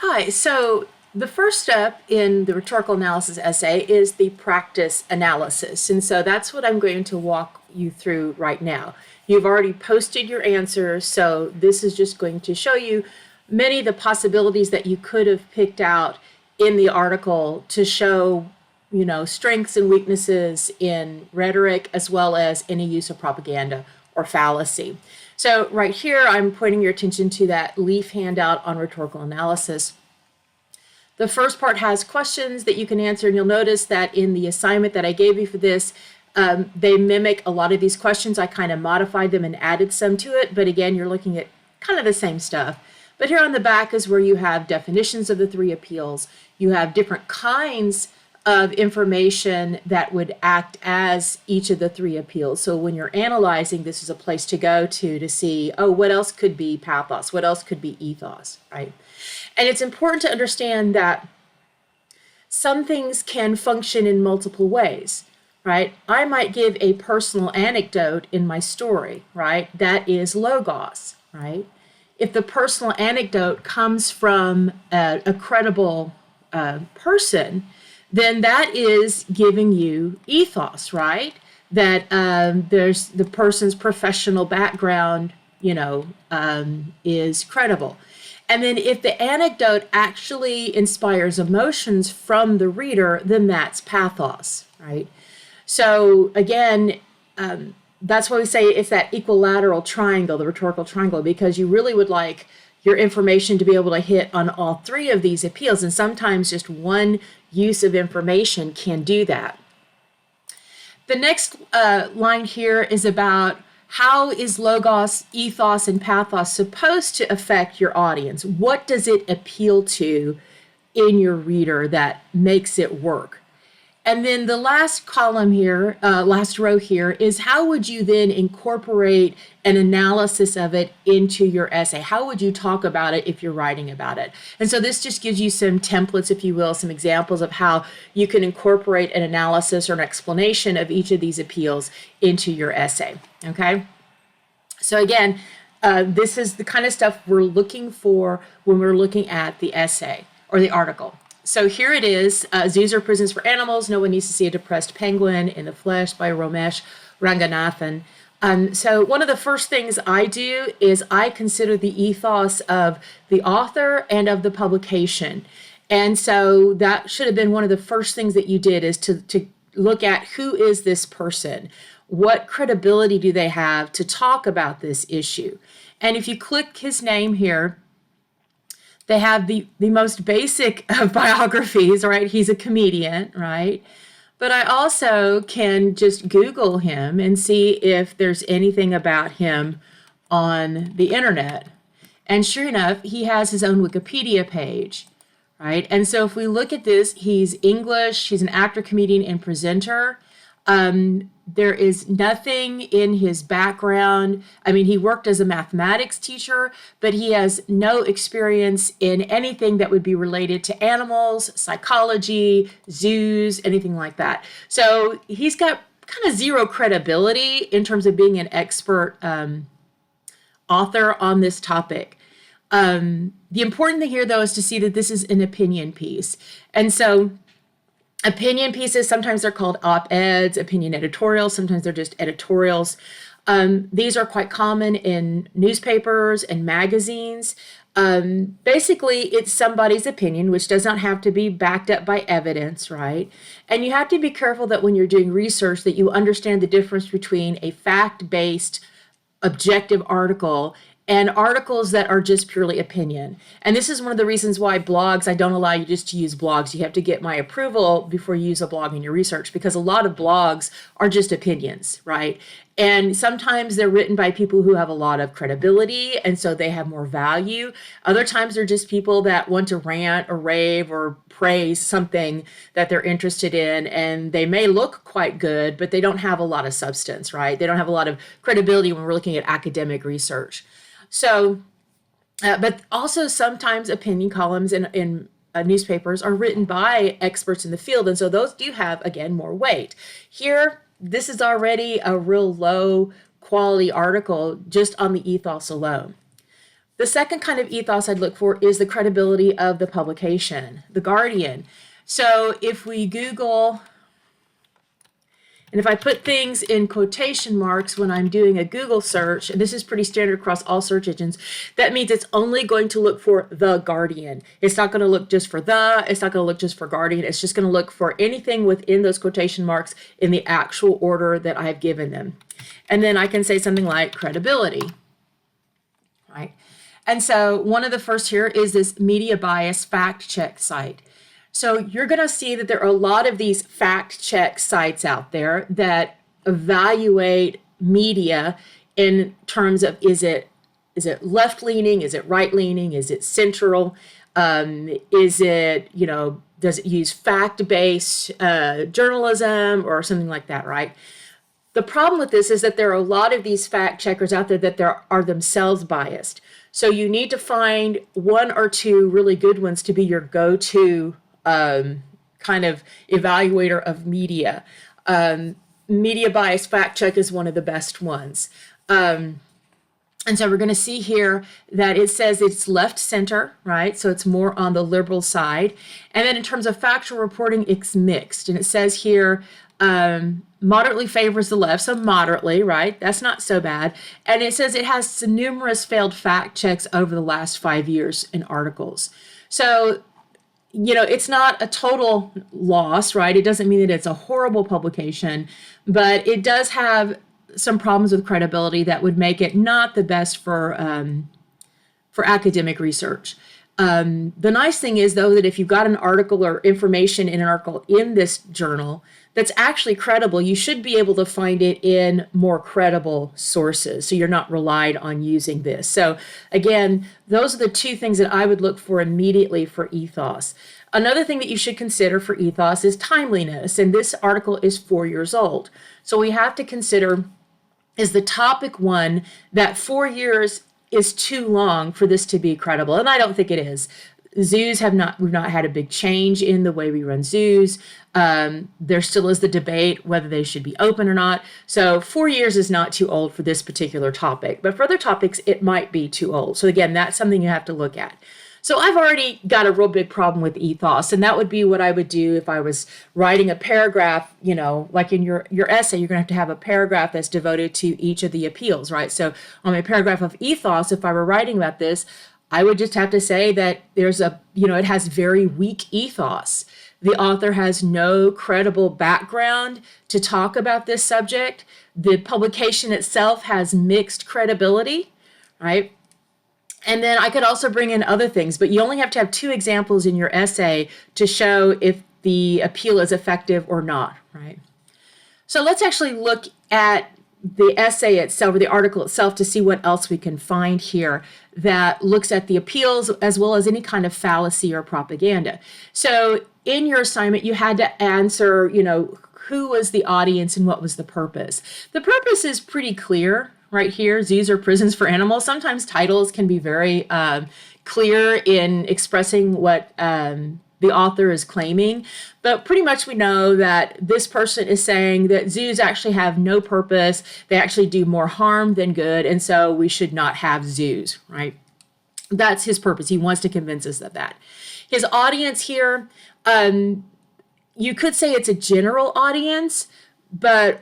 Hi, so the first step in the rhetorical analysis essay is the practice analysis. And so that's what I'm going to walk you through right now. You've already posted your answers, so this is just going to show you many of the possibilities that you could have picked out in the article to show, strengths and weaknesses in rhetoric as well as any use of propaganda or fallacy. So right here, I'm pointing your attention to that leaf handout on rhetorical analysis. The first part has questions that you can answer, and you'll notice that in the assignment that I gave you for this, they mimic a lot of these questions. I kind of modified them and added some to it, but again, you're looking at kind of the same stuff. But here on the back is where you have definitions of the three appeals. You have different kinds of information that would act as each of the three appeals. So when you're analyzing, this is a place to go to see, oh, what else could be pathos? What else could be ethos, right? And it's important to understand that some things can function in multiple ways, right? I might give a personal anecdote in my story, right? That is logos, right? If the personal anecdote comes from a credible person, then that is giving you ethos, right? That there's the person's professional background, is credible. And then if the anecdote actually inspires emotions from the reader, then that's pathos, right? So again, that's why we say it's that equilateral triangle, the rhetorical triangle, because you really would like your information to be able to hit on all three of these appeals. And sometimes just one use of information can do that. The next line here is about how is logos, ethos, and pathos supposed to affect your audience? What does it appeal to in your reader that makes it work? And then the last column here, last row here, is how would you then incorporate an analysis of it into your essay? How would you talk about it if you're writing about it? And so this just gives you some templates, if you will, some examples of how you can incorporate an analysis or an explanation of each of these appeals into your essay, okay? So again, this is the kind of stuff we're looking for when we're looking at the essay or the article. So here it is, Zoos are Prisons for Animals. No one needs to see a depressed penguin in the flesh by Ramesh Ranganathan. So one of the first things I do is I consider the ethos of the author and of the publication. And so that should have been one of the first things that you did, is to look at who is this person? What credibility do they have to talk about this issue? And if you click his name here, they have the most basic of biographies, right? He's a comedian, right? But I also can just Google him and see if there's anything about him on the internet. And sure enough, he has his own Wikipedia page, right? And so if we look at this, he's English, he's an actor, comedian, and presenter. There is nothing in his background. I mean, he worked as a mathematics teacher, but he has no experience in anything that would be related to animals, psychology, zoos, anything like that. So he's got kind of zero credibility in terms of being an expert author on this topic. The important thing here, though, is to see that this is an opinion piece. And so opinion pieces, sometimes they're called op-eds, opinion editorials, sometimes they're just editorials. These are quite common in newspapers and magazines. Basically, it's somebody's opinion, which does not have to be backed up by evidence, right? And you have to be careful that when you're doing research that you understand the difference between a fact-based, objective article and articles that are just purely opinion. And this is one of the reasons why blogs, I don't allow you just to use blogs. You have to get my approval before you use a blog in your research, because a lot of blogs are just opinions, right? And sometimes they're written by people who have a lot of credibility, and so they have more value. Other times they're just people that want to rant or rave or praise something that they're interested in, and they may look quite good, but they don't have a lot of substance, right? They don't have a lot of credibility when we're looking at academic research. So, but also sometimes opinion columns in newspapers are written by experts in the field, and so those do have, again, more weight. Here, this is already a real low quality article just on the ethos alone. The second kind of ethos I'd look for is the credibility of the publication, the Guardian. So if we Google, and if I put things in quotation marks when I'm doing a Google search, and this is pretty standard across all search engines, that means it's only going to look for the Guardian. It's not going to look just for it's not going to look just for Guardian. It's just going to look for anything within those quotation marks in the actual order that I've given them. And then I can say something like credibility, right? And so one of the first here is this media bias fact check site. So you're going to see that there are a lot of these fact check sites out there that evaluate media in terms of is it left leaning, is it right leaning, is it central, is it, does it use fact based journalism or something like that, right? The problem with this is that there are a lot of these fact checkers out there that are themselves biased. So you need to find one or two really good ones to be your go-to kind of evaluator of media. Media bias fact check is one of the best ones. And so we're going to see here that it says it's left center, right? So it's more on the liberal side. And then in terms of factual reporting, it's mixed. And it says here, moderately favors the left, so moderately, right? That's not so bad. And it says it has numerous failed fact checks over the last 5 years in articles. So it's not a total loss, right? It doesn't mean that it's a horrible publication, but it does have some problems with credibility that would make it not the best for academic research. The nice thing is, though, that if you've got an article or information in an article in this journal that's actually credible, you should be able to find it in more credible sources, so you're not relied on using this. So again, those are the two things that I would look for immediately for ethos. Another thing that you should consider for ethos is timeliness, and this article is 4 years old. So we have to consider, is the topic one that 4 years is too long for this to be credible? And I don't think it is. Zoos we've not had a big change in the way we run zoos. There still is the debate whether they should be open or not. So 4 years is not too old for this particular topic, but for other topics, it might be too old. So again, that's something you have to look at. So I've already got a real big problem with ethos, and that would be what I would do if I was writing a paragraph, like in your essay, you're going to have a paragraph that's devoted to each of the appeals, right? So on my paragraph of ethos, if I were writing about this, I would just have to say that it has very weak ethos. The author has no credible background to talk about this subject. The publication itself has mixed credibility, right? And then I could also bring in other things, but you only have to have 2 examples in your essay to show if the appeal is effective or not, right? So let's actually look at the essay itself or the article itself to see what else we can find here that looks at the appeals as well as any kind of fallacy or propaganda. So in your assignment, you had to answer, who was the audience and what was the purpose. The purpose is pretty clear right here. Zoos are prisons for animals. Sometimes titles can be very clear in expressing what the author is claiming, but pretty much we know that this person is saying that zoos actually have no purpose. They actually do more harm than good, and so we should not have zoos, right? That's his purpose. He wants to convince us of that. His audience here, you could say it's a general audience, but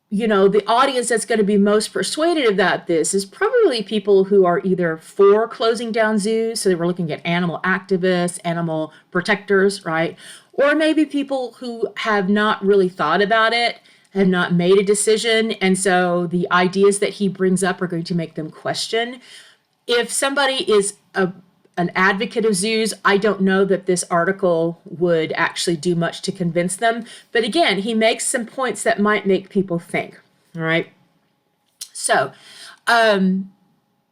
the audience that's going to be most persuaded about this is probably people who are either for closing down zoos, so they were looking at animal activists, animal protectors, right? Or maybe people who have not really thought about it, have not made a decision, and so the ideas that he brings up are going to make them question. If somebody is an advocate of zoos, I don't know that this article would actually do much to convince them. But again, he makes some points that might make people think, all right? So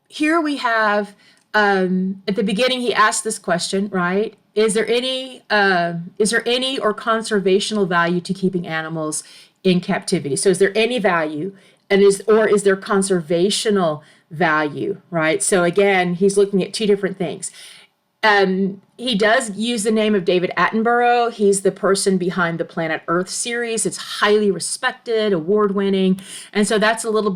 here we have, at the beginning, he asked this question, right? Is there any or conservational value to keeping animals in captivity? So is there any value, and is there conservational value, right? So again, he's looking at 2 different things. He does use the name of David Attenborough. He's the person behind the Planet Earth series. It's highly respected, award-winning, and so that's a little